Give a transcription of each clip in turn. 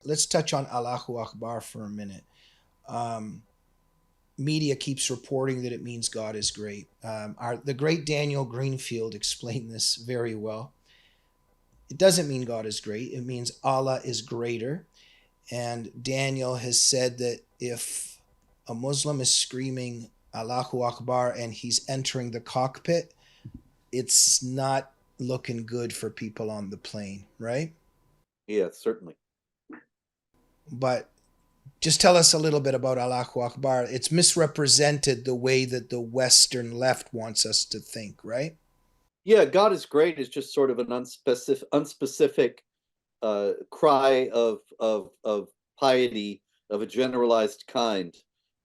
Let's touch on Allahu Akbar for a minute. Um, Media keeps reporting that it means God is great. The great Daniel Greenfield explained this very well. It doesn't mean God is great, it means Allah is greater. And Daniel has said that if a Muslim is screaming Allahu Akbar and he's entering the cockpit, it's not looking good for people on the plane, right? Yeah, certainly. But just tell us a little bit about Allahu Akbar. It's misrepresented the way that the Western left wants us to think, right? Yeah, God is great is just sort of an unspecific cry of piety of a generalized kind.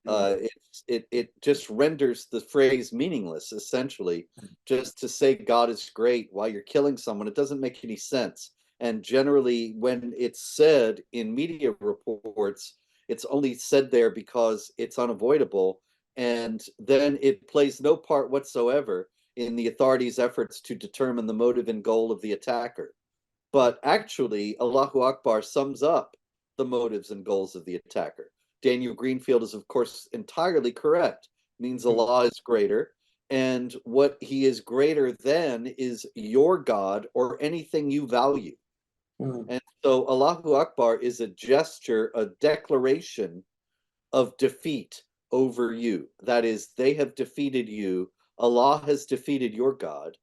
Mm. It just renders the phrase meaningless, essentially. Just to say God is great while you're killing someone, it doesn't make any sense. And generally, when it's said in media reports, it's only said there because it's unavoidable, and then it plays no part whatsoever in the authorities' efforts to determine the motive and goal of the attacker. But actually, Allahu Akbar sums up the motives and goals of the attacker. Daniel Greenfield is, of course, entirely correct. It means Allah is greater, and what he is greater than is your God or anything you value. Mm. And so Allahu Akbar is a gesture, a declaration of defeat over you. That is, they have defeated you. Allah has defeated your God.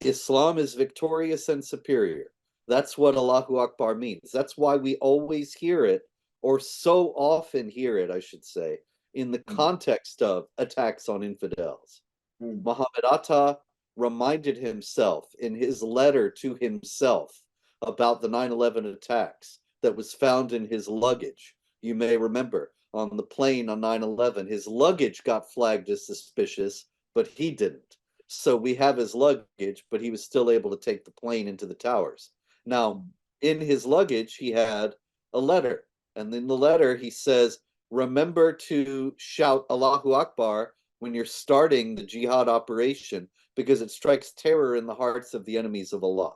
Islam is victorious and superior. That's what Allahu Akbar means. That's why we always hear it, or so often hear it, I should say, in the Mm. context of attacks on infidels. Mm. Muhammad Atta reminded himself in his letter to himself about the 9/11 attacks that was found in his luggage. You may remember on the plane on 9/11, his luggage got flagged as suspicious, but he didn't. So we have his luggage, but he was still able to take the plane into the towers. Now, in his luggage, he had a letter. And in the letter, he says, remember to shout Allahu Akbar when you're starting the jihad operation because it strikes terror in the hearts of the enemies of Allah,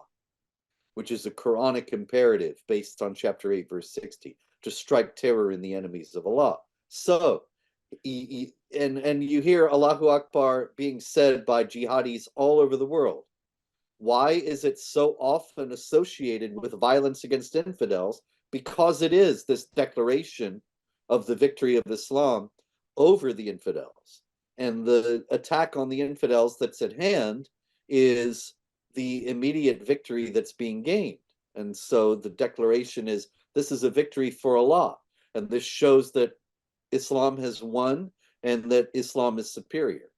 which is a Quranic imperative based on chapter 8, verse 60, to strike terror in the enemies of Allah. So, and you hear Allahu Akbar being said by jihadis all over the world. Why is it so often associated with violence against infidels? Because it is this declaration of the victory of Islam over the infidels. And the attack on the infidels that's at hand is the immediate victory that's being gained. And so the declaration is this is a victory for Allah. And this shows that Islam has won and that Islam is superior.